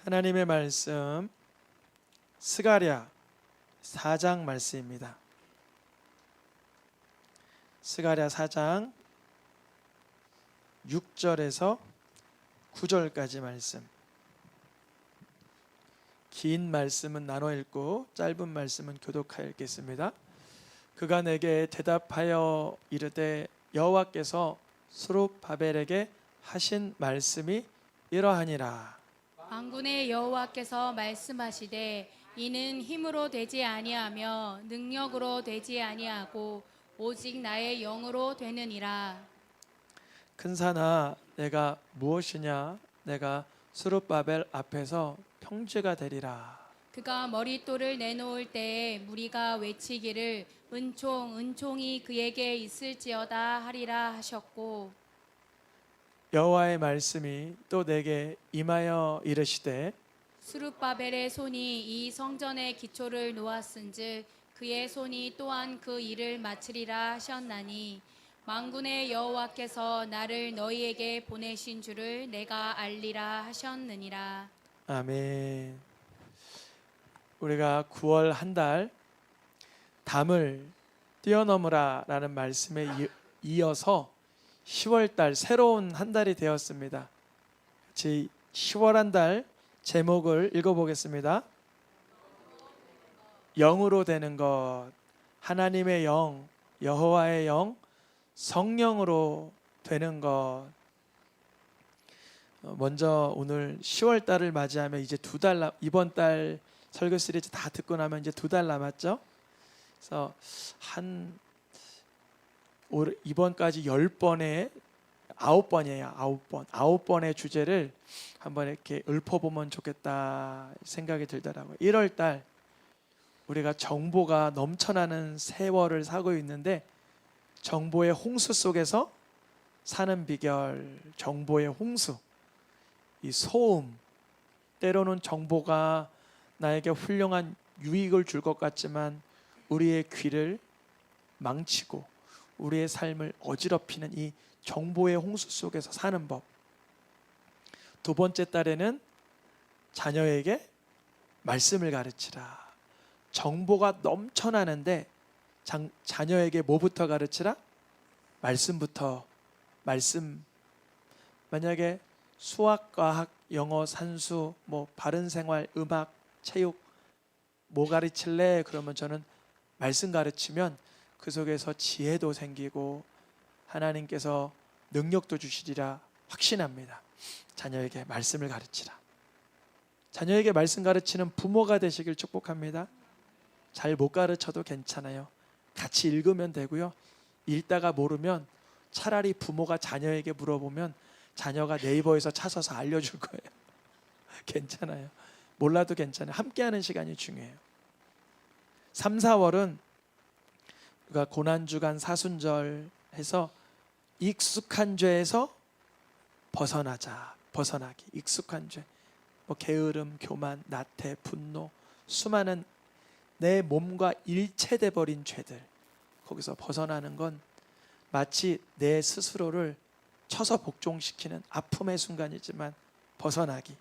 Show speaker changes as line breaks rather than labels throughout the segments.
하나님의 말씀 스가랴 4장 말씀입니다. 스가랴 4장 6절에서 9절까지 말씀. 긴 말씀은 나눠 읽고 짧은 말씀은 교독하여 읽겠습니다. 그가 내게 대답하여 이르되 여호와께서 스룹바벨에게 하신 말씀이 이러하니라.
만군의 여호와께서 말씀하시되 이는 힘으로 되지 아니하며 능력으로 되지 아니하고 오직 나의 영으로 되느니라.
큰 산아 내가 무엇이냐? 내가 스룹바벨 앞에서 평지가 되리라.
그가 머릿돌을 내놓을 때에 무리가 외치기를 은총 은총이 그에게 있을지어다 하리라 하셨고,
여호와의 말씀이 또 내게 임하여 이르시되
스룹바벨의 손이 이 성전의 기초를 놓았은즉 그의 손이 또한 그 일을 마치리라 하셨나니 만군의 여호와께서 나를 너희에게 보내신 줄을 내가 알리라 하셨느니라.
아멘. 우리가 9월 한 달 담을 뛰어넘으라 라는 말씀에 이어서 10월 달 새로운 한 달이 되었습니다. 제 10월 한 달 제목을 읽어보겠습니다. 영으로 되는 것. 하나님의 영, 여호와의 영, 성령으로 되는 것. 먼저 오늘 10월 달을 맞이하며 이제 이번 달 설교 시리즈 다 듣고 나면 이제 2달 남았죠. 그래서 이번까지 10번에 9번이에요. 9번의 주제를 한번 이렇게 읊어보면 좋겠다 생각이 들더라고요. 1월 달 우리가 정보가 넘쳐나는 세월을 살고 있는데 정보의 홍수 속에서 사는 비결, 정보의 홍수, 이 소음, 때로는 정보가 나에게 훌륭한 유익을 줄 것 같지만 우리의 귀를 망치고 우리의 삶을 어지럽히는 이 정보의 홍수 속에서 사는 법. 2번째 달에는 자녀에게 말씀을 가르치라. 정보가 넘쳐나는데 자녀에게 뭐부터 가르치라? 말씀부터. 말씀. 만약에 수학, 과학, 영어, 산수, 바른생활, 음악, 체육 뭐 가르칠래? 그러면 저는 말씀 가르치면 그 속에서 지혜도 생기고 하나님께서 능력도 주시리라 확신합니다. 자녀에게 말씀을 가르치라. 자녀에게 말씀 가르치는 부모가 되시길 축복합니다. 잘 못 가르쳐도 괜찮아요. 같이 읽으면 되고요. 읽다가 모르면 차라리 부모가 자녀에게 물어보면 자녀가 네이버에서 찾아서 알려줄 거예요. 괜찮아요. 몰라도 괜찮아요. 함께하는 시간이 중요해요. 3, 4월은 우리가 고난주간 사순절 해서 익숙한 죄에서 벗어나기. 익숙한 죄. 게으름, 교만, 나태, 분노, 수많은 내 몸과 일체돼 버린 죄들. 거기서 벗어나는 건 마치 내 스스로를 쳐서 복종시키는 아픔의 순간이지만 벗어나기.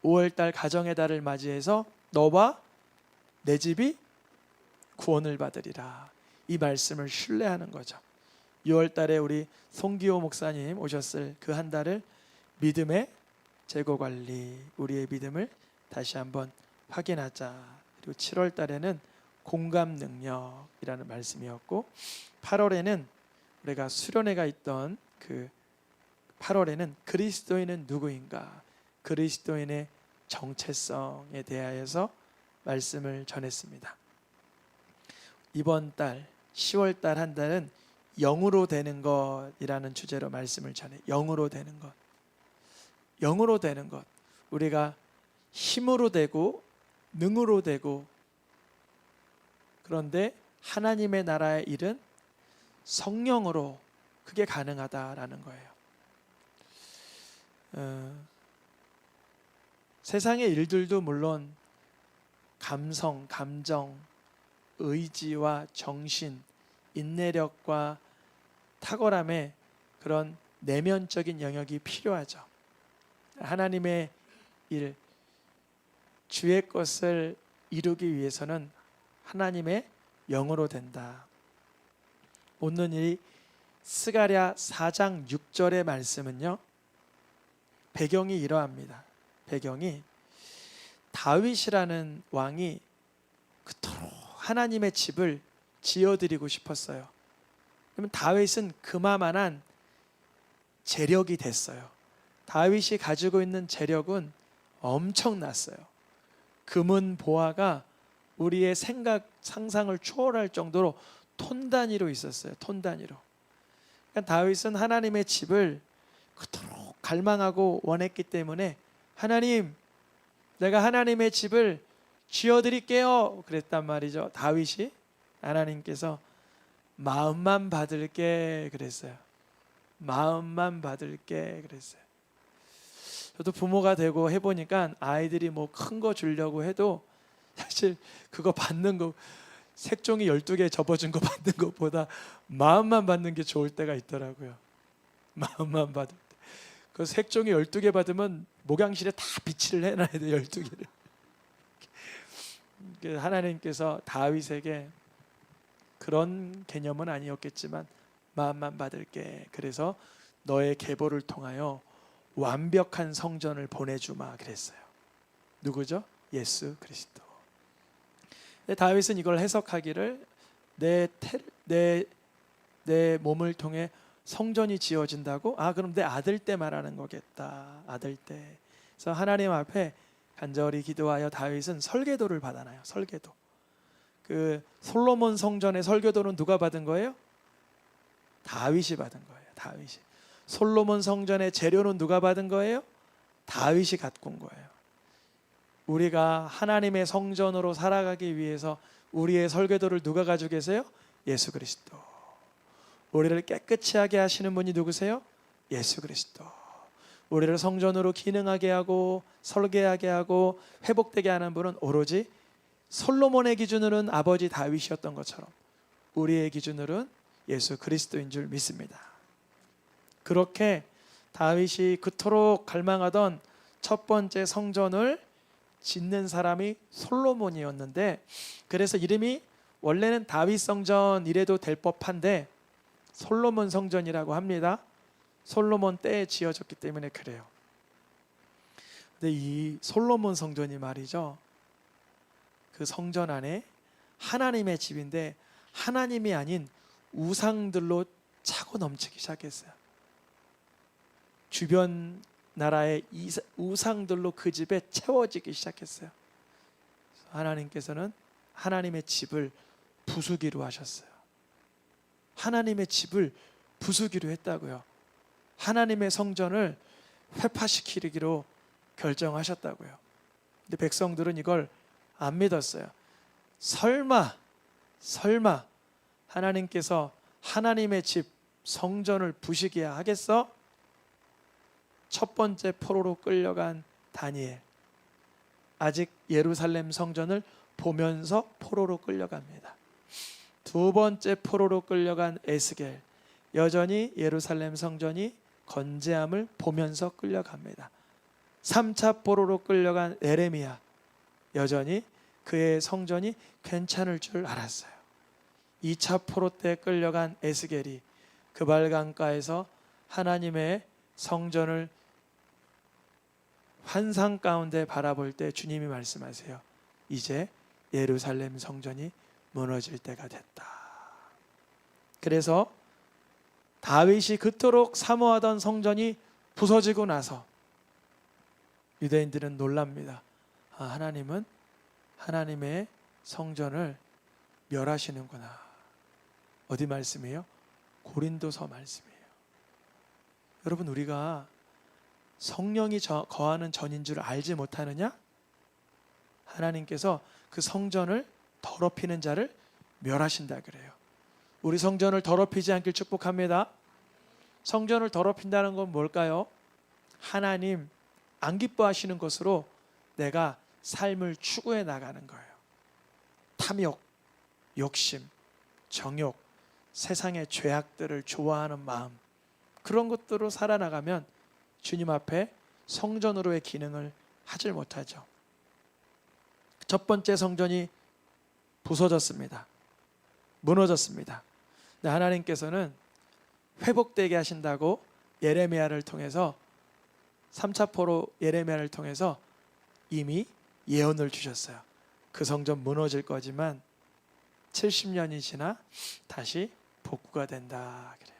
5월달 가정의 달을 맞이해서 너와 내 집이 구원을 받으리라. 이 말씀을 신뢰하는 거죠. 6월달에 우리 송기호 목사님 오셨을 그 한 달을 믿음의 재고관리, 우리의 믿음을 다시 한번 확인하자. 그리고 7월달에는 공감 능력이라는 말씀이었고 8월에는 우리가 수련회가 있던 그 8월에는 그리스도인은 누구인가? 그리스도인의 정체성에 대하여서 말씀을 전했습니다. 이번 달 10월 달 한 달은 영으로 되는 것이라는 주제로 말씀을 전해. 영으로 되는 것. 영으로 되는 것. 우리가 힘으로 되고 능으로 되고 그런데 하나님의 나라의 일은 성령으로 그게 가능하다라는 거예요. 세상의 일들도 물론 감성, 감정, 의지와 정신, 인내력과 탁월함의 그런 내면적인 영역이 필요하죠. 하나님의 일, 주의 것을 이루기 위해서는 하나님의 영으로 된다. 오늘 이 스가랴 4장 6절의 말씀은요, 배경이 이러합니다. 배경이 다윗이라는 왕이 그토록 하나님의 집을 지어드리고 싶었어요. 그러면 다윗은 그만한 재력이 됐어요. 다윗이 가지고 있는 재력은 엄청났어요. 금은 보화가 우리의 생각, 상상을 초월할 정도로 톤 단위로 있었어요. 톤 단위로. 그러니까 다윗은 하나님의 집을 그토록 갈망하고 원했기 때문에 하나님, 내가 하나님의 집을 지어드릴게요 그랬단 말이죠. 다윗이. 하나님께서 마음만 받을게 그랬어요. 마음만 받을게 그랬어요. 저도 부모가 되고 해보니까 아이들이 뭐 큰 거 주려고 해도 사실 그거 받는 거, 색종이 12개 접어준 거 받는 것보다 마음만 받는 게 좋을 때가 있더라고요. 마음만 받을 때. 그 색종이 12개 받으면 목양실에 다 비치를 해놔야 돼. 12개를. 하나님께서 다윗에게 그런 개념은 아니었겠지만 마음만 받을게. 그래서 너의 계보를 통하여 완벽한 성전을 보내주마 그랬어요. 누구죠? 예수 그리스도. 근데 다윗은 이걸 해석하기를 내 몸을 통해 성전이 지어진다고? 아, 그럼 내 아들 때 말하는 거겠다. 아들 때. 그래서 하나님 앞에 간절히 기도하여 다윗은 설계도를 받아놔요. 설계도. 그 솔로몬 성전의 설계도는 누가 받은 거예요? 다윗이 받은 거예요. 다윗이. 솔로몬 성전의 재료는 누가 받은 거예요? 다윗이 갖고 온 거예요. 우리가 하나님의 성전으로 살아가기 위해서 우리의 설계도를 누가 가지고 계세요? 예수 그리스도. 우리를 깨끗이 하게 하시는 분이 누구세요? 예수 그리스도. 우리를 성전으로 기능하게 하고 설계하게 하고 회복되게 하는 분은 오로지 솔로몬의 기준으로는 아버지 다윗이었던 것처럼 우리의 기준으로는 예수 그리스도인 줄 믿습니다. 그렇게 다윗이 그토록 갈망하던 첫 번째 성전을 짓는 사람이 솔로몬이었는데, 그래서 이름이 원래는 다윗 성전 이래도 될 법한데 솔로몬 성전이라고 합니다. 솔로몬 때에 지어졌기 때문에 그래요. 근데 이 솔로몬 성전이 말이죠, 그 성전 안에 하나님의 집인데 하나님이 아닌 우상들로 차고 넘치기 시작했어요. 주변 나라의 우상들로 그 집에 채워지기 시작했어요. 하나님께서는 하나님의 집을 부수기로 하셨어요. 하나님의 집을 부수기로 했다고요. 하나님의 성전을 회파시키기로 결정하셨다고요. 근데 백성들은 이걸 안 믿었어요. 설마 하나님께서 하나님의 집 성전을 부시기야 하겠어? 첫 번째 포로로 끌려간 다니엘, 아직 예루살렘 성전을 보면서 포로로 끌려갑니다. 두 번째 포로로 끌려간 에스겔, 여전히 예루살렘 성전이 건재함을 보면서 끌려갑니다. 3차 포로로 끌려간 에레미야, 여전히 그의 성전이 괜찮을 줄 알았어요. 2차 포로 때 끌려간 에스겔이 그발 강가에서 하나님의 성전을 환상 가운데 바라볼 때 주님이 말씀하세요. 이제 예루살렘 성전이 무너질 때가 됐다. 그래서 다윗이 그토록 사모하던 성전이 부서지고 나서 유대인들은 놀랍니다. 아, 하나님은 하나님의 성전을 멸하시는구나. 어디 말씀이에요? 고린도서 말씀이에요. 여러분, 우리가 성령이 거하는 전인 줄 알지 못하느냐? 하나님께서 그 성전을 더럽히는 자를 멸하신다 그래요. 우리 성전을 더럽히지 않길 축복합니다. 성전을 더럽힌다는 건 뭘까요? 하나님 안 기뻐하시는 것으로 내가 삶을 추구해 나가는 거예요. 탐욕, 욕심, 정욕, 세상의 죄악들을 좋아하는 마음, 그런 것들로 살아나가면 주님 앞에 성전으로의 기능을 하질 못하죠. 첫 번째 성전이 부서졌습니다. 무너졌습니다. 근데 하나님께서는 회복되게 하신다고 예레미야를 통해서 3차 포로 예레미야를 통해서 이미 예언을 주셨어요. 그 성전 무너질 거지만 70년이 지나 다시 복구가 된다 그래요.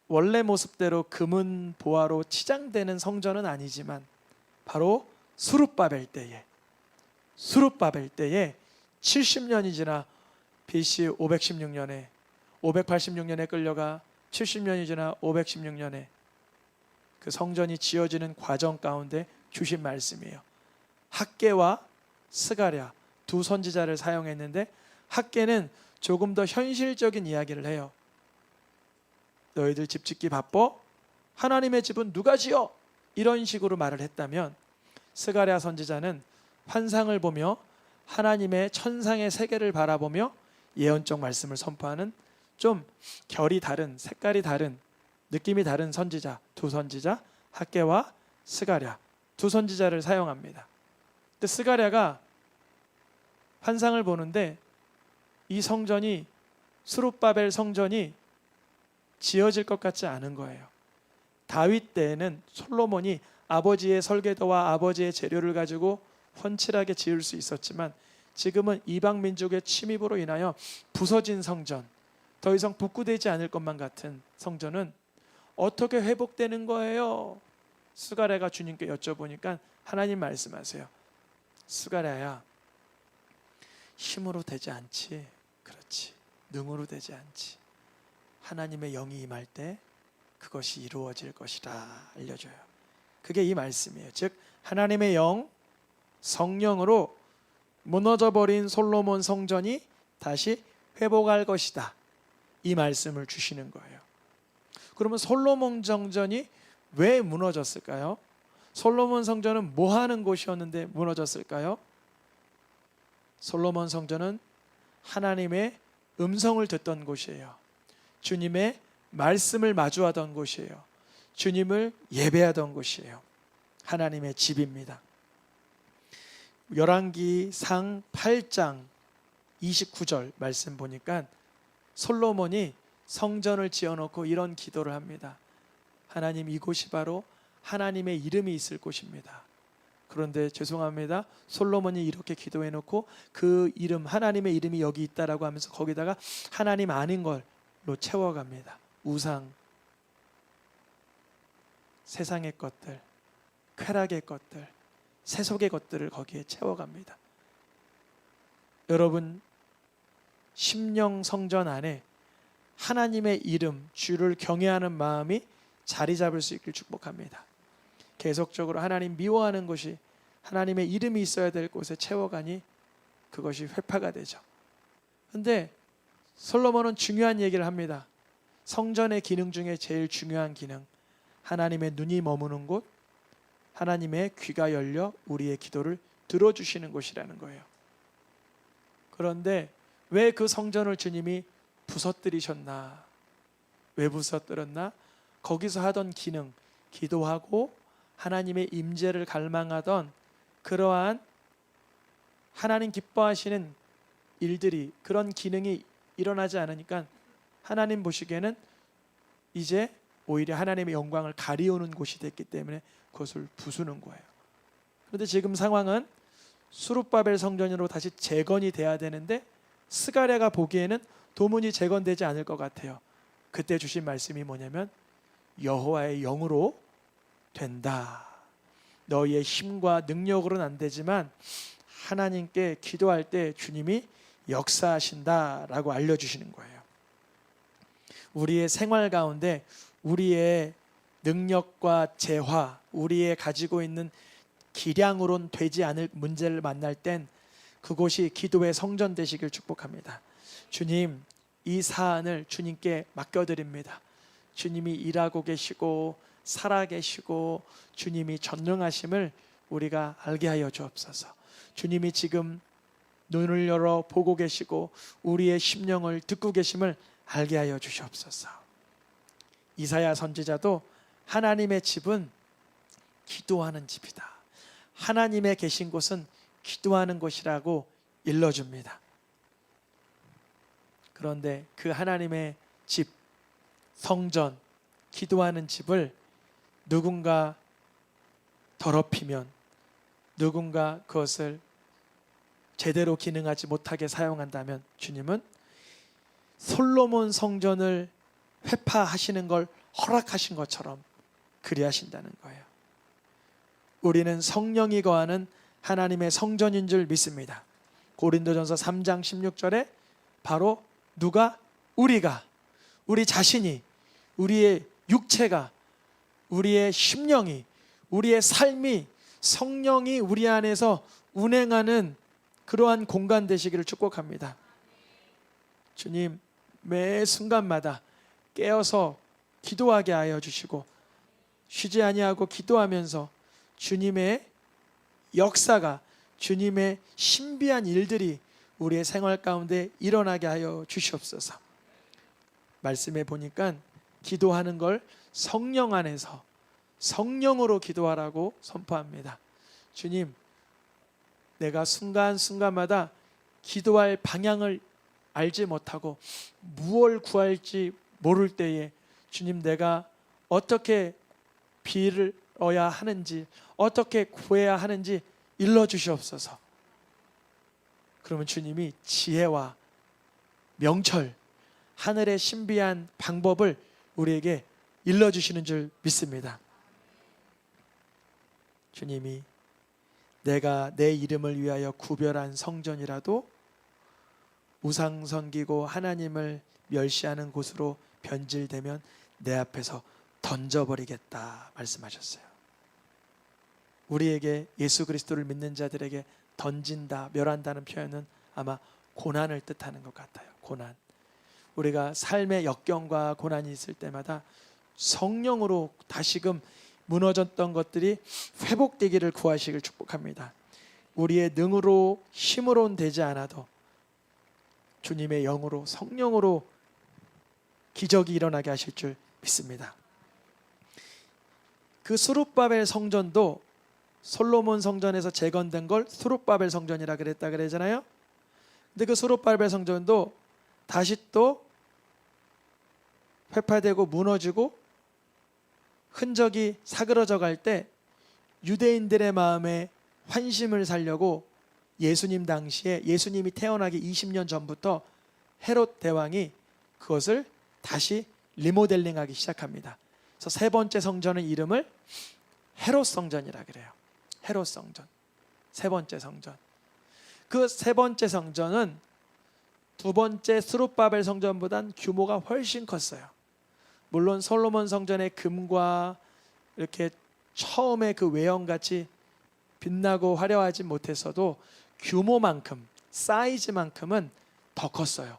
원래 모습대로 금은 보화로 치장되는 성전은 아니지만 바로 수룹바벨 때에 70년이 지나 BC 586년에 끌려가 70년이 지나 516년에 그 성전이 지어지는 과정 가운데 주신 말씀이에요. 학개와 스가랴 두 선지자를 사용했는데 학개는 조금 더 현실적인 이야기를 해요. 너희들 집 짓기 바빠? 하나님의 집은 누가 지어? 이런 식으로 말을 했다면 스가랴 선지자는 환상을 보며 하나님의 천상의 세계를 바라보며 예언적 말씀을 선포하는 좀 결이 다른, 색깔이 다른, 느낌이 다른 선지자, 두 선지자 학개와 스가랴 두 선지자를 사용합니다. 근데 스가랴가 환상을 보는데 이 성전이 수룹바벨 성전이 지어질 것 같지 않은 거예요. 다윗 때에는 솔로몬이 아버지의 설계도와 아버지의 재료를 가지고 훤칠하게 지을 수 있었지만 지금은 이방 민족의 침입으로 인하여 부서진 성전, 더 이상 복구되지 않을 것만 같은 성전은 어떻게 회복되는 거예요? 스가랴가 주님께 여쭤보니까 하나님 말씀하세요. 스가랴야, 힘으로 되지 않지. 그렇지. 능으로 되지 않지. 하나님의 영이 임할 때 그것이 이루어질 것이라 알려줘요. 그게 이 말씀이에요. 즉 하나님의 영, 성령으로 무너져버린 솔로몬 성전이 다시 회복할 것이다. 이 말씀을 주시는 거예요. 그러면 솔로몬 성전이 왜 무너졌을까요? 솔로몬 성전은 뭐 하는 곳이었는데 무너졌을까요? 솔로몬 성전은 하나님의 음성을 듣던 곳이에요. 주님의 말씀을 마주하던 곳이에요. 주님을 예배하던 곳이에요. 하나님의 집입니다. 열왕기상 8장 29절 말씀 보니까 솔로몬이 성전을 지어놓고 이런 기도를 합니다. 하나님, 이곳이 바로 하나님의 이름이 있을 곳입니다. 그런데 죄송합니다. 솔로몬이 이렇게 기도해놓고 그 이름, 하나님의 이름이 여기 있다라고 하면서 거기다가 하나님 아닌 걸로 채워갑니다. 우상, 세상의 것들, 쾌락의 것들, 세속의 것들을 거기에 채워갑니다. 여러분, 심령 성전 안에 하나님의 이름, 주를 경외하는 마음이 자리 잡을 수 있길 축복합니다. 계속적으로 하나님 미워하는 곳이 하나님의 이름이 있어야 될 곳에 채워가니 그것이 회파가 되죠. 그런데 솔로몬은 중요한 얘기를 합니다. 성전의 기능 중에 제일 중요한 기능, 하나님의 눈이 머무는 곳, 하나님의 귀가 열려 우리의 기도를 들어주시는 곳이라는 거예요. 그런데 왜 그 성전을 주님이 부서뜨리셨나? 왜 부서뜨렸나? 거기서 하던 기능, 기도하고 하나님의 임재를 갈망하던 그러한 하나님 기뻐하시는 일들이, 그런 기능이 일어나지 않으니까 하나님 보시기에는 이제 오히려 하나님의 영광을 가리우는 곳이 됐기 때문에 그것을 부수는 거예요. 그런데 지금 상황은 수룹바벨 성전으로 다시 재건이 돼야 되는데 스가랴가 보기에는 도무지 재건되지 않을 것 같아요. 그때 주신 말씀이 뭐냐면 여호와의 영으로 된다. 너희의 힘과 능력으로는 안 되지만 하나님께 기도할 때 주님이 역사하신다라고 알려주시는 거예요. 우리의 생활 가운데 우리의 능력과 재화, 우리의 가지고 있는 기량으론 되지 않을 문제를 만날 땐 그곳이 기도의 성전 되시길 축복합니다. 주님, 이 사안을 주님께 맡겨드립니다. 주님이 일하고 계시고 살아 계시고 주님이 전능하심을 우리가 알게 하여 주옵소서. 주님이 지금 눈을 열어 보고 계시고 우리의 심령을 듣고 계심을 알게 하여 주시옵소서. 이사야 선지자도 하나님의 집은 기도하는 집이다. 하나님의 계신 곳은 기도하는 곳이라고 일러줍니다. 그런데 그 하나님의 집, 성전, 기도하는 집을 누군가 더럽히면, 누군가 그것을 제대로 기능하지 못하게 사용한다면 주님은 솔로몬 성전을 회파하시는 걸 허락하신 것처럼 그리하신다는 거예요. 우리는 성령이 거하는 하나님의 성전인 줄 믿습니다. 고린도전서 3장 16절에 바로 누가? 우리가, 우리 자신이, 우리의 육체가, 우리의 심령이, 우리의 삶이 성령이 우리 안에서 운행하는 그러한 공간 되시기를 축복합니다. 주님, 매 순간마다 깨어서 기도하게 하여 주시고 쉬지 아니하고 기도하면서 주님의 역사가, 주님의 신비한 일들이 우리의 생활 가운데 일어나게 하여 주시옵소서. 말씀에 보니까 기도하는 걸 성령 안에서 성령으로 기도하라고 선포합니다. 주님, 내가 순간순간마다 기도할 방향을 알지 못하고 무엇을 구할지 모를 때에 주님, 내가 어떻게 빌어야 하는지, 어떻게 구해야 하는지 일러주시옵소서. 그러면 주님이 지혜와 명철, 하늘의 신비한 방법을 우리에게 일러주시는 줄 믿습니다. 주님이 내가 내 이름을 위하여 구별한 성전이라도 우상 섬기고 하나님을 멸시하는 곳으로 변질되면 내 앞에서 던져버리겠다 말씀하셨어요. 우리에게 예수 그리스도를 믿는 자들에게 던진다, 멸한다는 표현은 아마 고난을 뜻하는 것 같아요. 고난. 우리가 삶의 역경과 고난이 있을 때마다 성령으로 다시금 무너졌던 것들이 회복되기를 구하시길 축복합니다. 우리의 능으로 힘으로는 되지 않아도 주님의 영으로, 성령으로 기적이 일어나게 하실 줄 믿습니다. 그 스룹바벨 성전도 솔로몬 성전에서 재건된 걸 스룹바벨 성전이라 그랬다 그러잖아요. 근데 그 스룹바벨 성전도 다시 또 회파되고 무너지고 흔적이 사그러져 갈 때 유대인들의 마음에 환심을 살려고 예수님 당시에, 예수님이 태어나기 20년 전부터 헤롯 대왕이 그것을 다시 리모델링하기 시작합니다. 그래서 세 번째 성전의 이름을 헤롯 성전이라 그래요. 헤롯 성전. 세 번째 성전. 그 세 번째 성전은 두 번째 스룹바벨 성전보단 규모가 훨씬 컸어요. 물론 솔로몬 성전의 금과 이렇게 처음에 그 외형같이 빛나고 화려하지 못했어도 규모만큼, 사이즈만큼은 더 컸어요.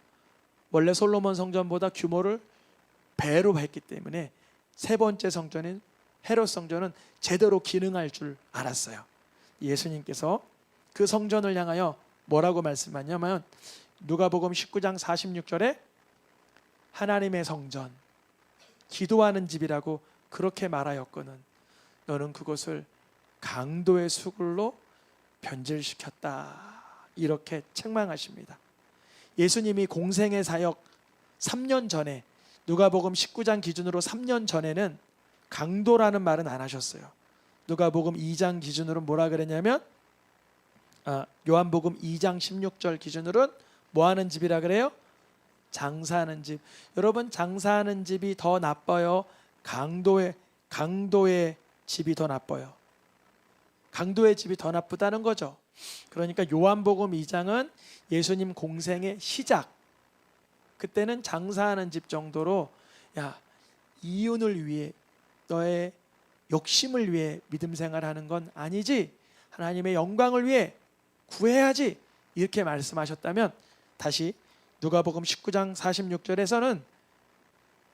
원래 솔로몬 성전보다 규모를 배로 했기 때문에 세 번째 성전인 헤롯 성전은 제대로 기능할 줄 알았어요. 예수님께서 그 성전을 향하여 뭐라고 말씀하냐면 누가복음 19장 46절에 하나님의 성전, 기도하는 집이라고 그렇게 말하였거든 너는 그것을 강도의 수굴로 변질시켰다, 이렇게 책망하십니다. 예수님이 공생의 사역 3년 전에, 누가복음 19장 기준으로 3년 전에는 강도라는 말은 안 하셨어요. 누가복음 2장 기준으로 뭐라 그랬냐면 요한복음 2장 16절 기준으로는 뭐 하는 집이라 그래요? 장사하는 집. 여러분, 장사하는 집이 더 나빠요? 강도의 집이 더 나빠요? 강도의 집이 더 나쁘다는 거죠. 그러니까 요한복음 2장은 예수님 공생의 시작, 그때는 장사하는 집 정도로 야, 이윤을 위해, 너의 욕심을 위해 믿음 생활하는 건 아니지, 하나님의 영광을 위해 구해야지, 이렇게 말씀하셨다면 다시 누가복음 19장 46절에서는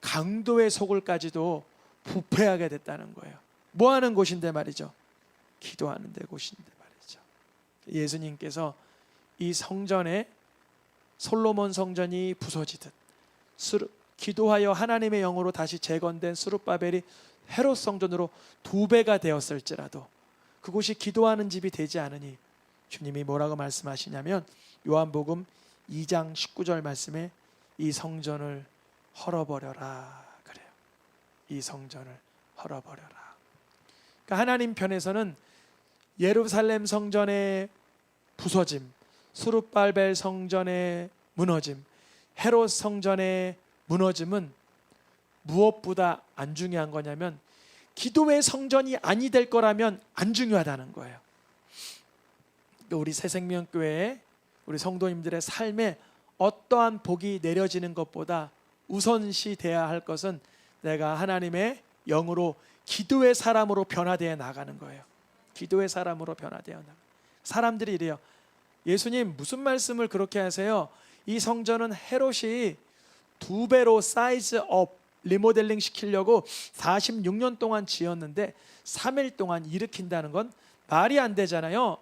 강도의 속을까지도 부패하게 됐다는 거예요. 뭐 하는 곳인데 말이죠? 기도하는 데 곳인데 말이죠. 예수님께서 이 성전에 솔로몬 성전이 부서지듯 기도하여 하나님의 영으로 다시 재건된 스룹바벨이 헤롯 성전으로 2배가 되었을지라도 그곳이 기도하는 집이 되지 않으니 주님이 뭐라고 말씀하시냐면 요한복음 2장 19절 말씀에 이 성전을 헐어버려라 그래요. 이 성전을 헐어버려라. 그러니까 하나님 편에서는 예루살렘 성전의 부서짐, 스룹발벨 성전의 무너짐, 헤롯 성전의 무너짐은 무엇보다 안 중요한 거냐면 기도의 성전이 아니 될 거라면 안 중요하다는 거예요. 우리 새생명교회에 우리 성도님들의 삶에 어떠한 복이 내려지는 것보다 우선시 돼야 할 것은 내가 하나님의 영으로 기도의 사람으로 변화되어 나가는 거예요. 기도의 사람으로 변화되어 나가. 사람들이 이래요. 예수님 무슨 말씀을 그렇게 하세요? 이 성전은 헤롯이 2배로 사이즈업 리모델링 시키려고 46년 동안 지었는데 3일 동안 일으킨다는 건 말이 안 되잖아요.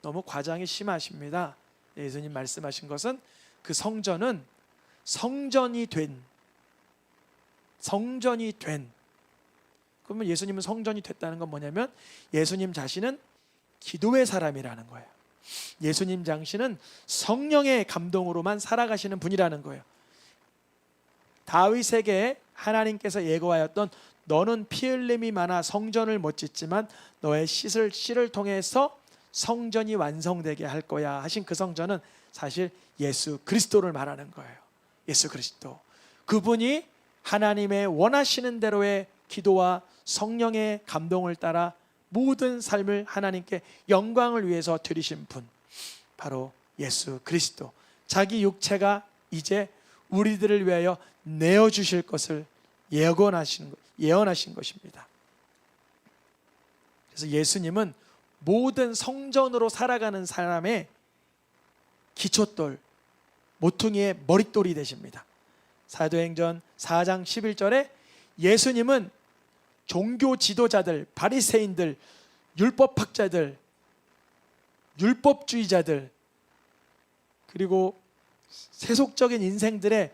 너무 과장이 심하십니다. 예수님 말씀하신 것은 그 성전은 성전이 된 그러면 예수님은 성전이 됐다는 건 뭐냐면 예수님 자신은 기도의 사람이라는 거예요. 예수님 자신은 성령의 감동으로만 살아가시는 분이라는 거예요. 다윗에게 하나님께서 예고하였던 너는 피 흘림이 많아 성전을 못 짓지만 너의 씨를 통해서 성전이 완성되게 할 거야 하신 그 성전은 사실 예수 그리스도를 말하는 거예요. 예수 그리스도. 그분이 하나님의 원하시는 대로의 기도와 성령의 감동을 따라 모든 삶을 하나님께 영광을 위해서 드리신 분, 바로 예수 그리스도. 자기 육체가 이제 우리들을 위하여 내어주실 것을 예언하신 것입니다. 그래서 예수님은 모든 성전으로 살아가는 사람의 기초돌, 모퉁이의 머릿돌이 되십니다. 사도행전 4장 11절에 예수님은 종교 지도자들, 바리새인들, 율법학자들, 율법주의자들, 그리고 세속적인 인생들의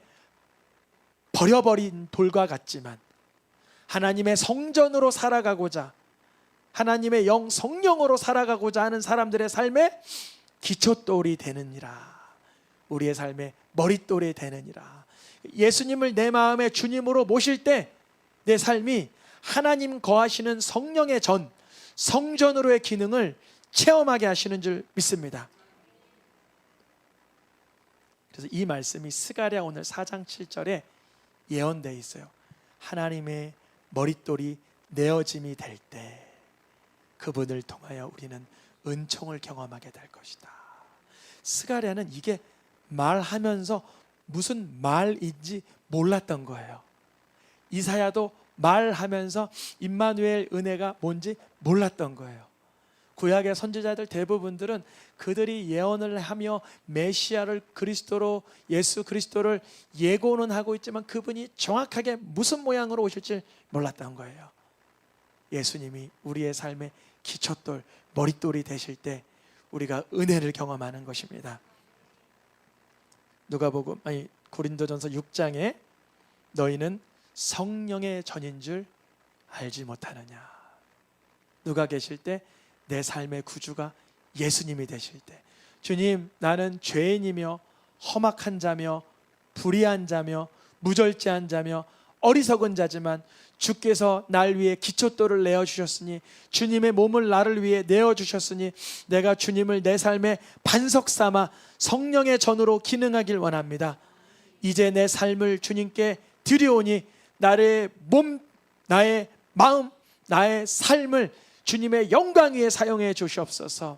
버려버린 돌과 같지만 하나님의 성전으로 살아가고자, 하나님의 영 성령으로 살아가고자 하는 사람들의 삶의 기초돌이 되느니라. 우리의 삶의 머릿돌이 되느니라. 예수님을 내 마음의 주님으로 모실 때 내 삶이 하나님 거하시는 성령의 성전으로의 기능을 체험하게 하시는 줄 믿습니다. 그래서 이 말씀이 스가랴 오늘 4장 7절에 예언되어 있어요. 하나님의 머릿돌이 내어짐이 될 때 그분을 통하여 우리는 은총을 경험하게 될 것이다. 스가랴는 이게 말하면서 무슨 말인지 몰랐던 거예요. 이사야도 말하면서 임마누엘 은혜가 뭔지 몰랐던 거예요. 구약의 선지자들 대부분들은 그들이 예언을 하며 메시아를 그리스도로, 예수 그리스도를 예고는 하고 있지만 그분이 정확하게 무슨 모양으로 오실지 몰랐던 거예요. 예수님이 우리의 삶의 기초돌, 머릿돌이 되실 때 우리가 은혜를 경험하는 것입니다. 고린도전서 6장에 너희는 성령의 전인 줄 알지 못하느냐. 누가 계실 때? 내 삶의 구주가 예수님이 되실 때, 주님 나는 죄인이며 험악한 자며 불의한 자며 무절제한 자며 어리석은 자지만 주께서 날 위해 기초돌을 내어주셨으니 주님의 몸을 나를 위해 내어주셨으니 내가 주님을 내 삶의 반석 삼아 성령의 전으로 기능하길 원합니다. 이제 내 삶을 주님께 드려오니 나의 몸, 나의 마음, 나의 삶을 주님의 영광 위에 사용해 주시옵소서.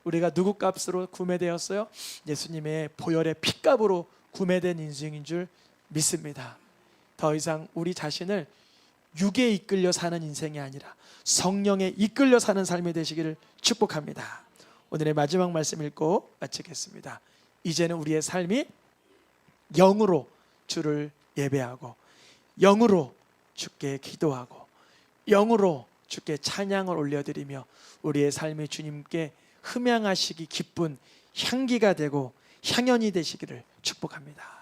우리가 누구 값으로 구매되었어요? 예수님의 보혈의 피값으로 구매된 인생인 줄 믿습니다. 더 이상 우리 자신을 육에 이끌려 사는 인생이 아니라 성령에 이끌려 사는 삶이 되시기를 축복합니다. 오늘의 마지막 말씀 읽고 마치겠습니다. 이제는 우리의 삶이 영으로 주를 예배하고 영으로 주께 기도하고 영으로 주께 찬양을 올려드리며 우리의 삶이 주님께 흠양하시기 기쁜 향기가 되고 향연이 되시기를 축복합니다.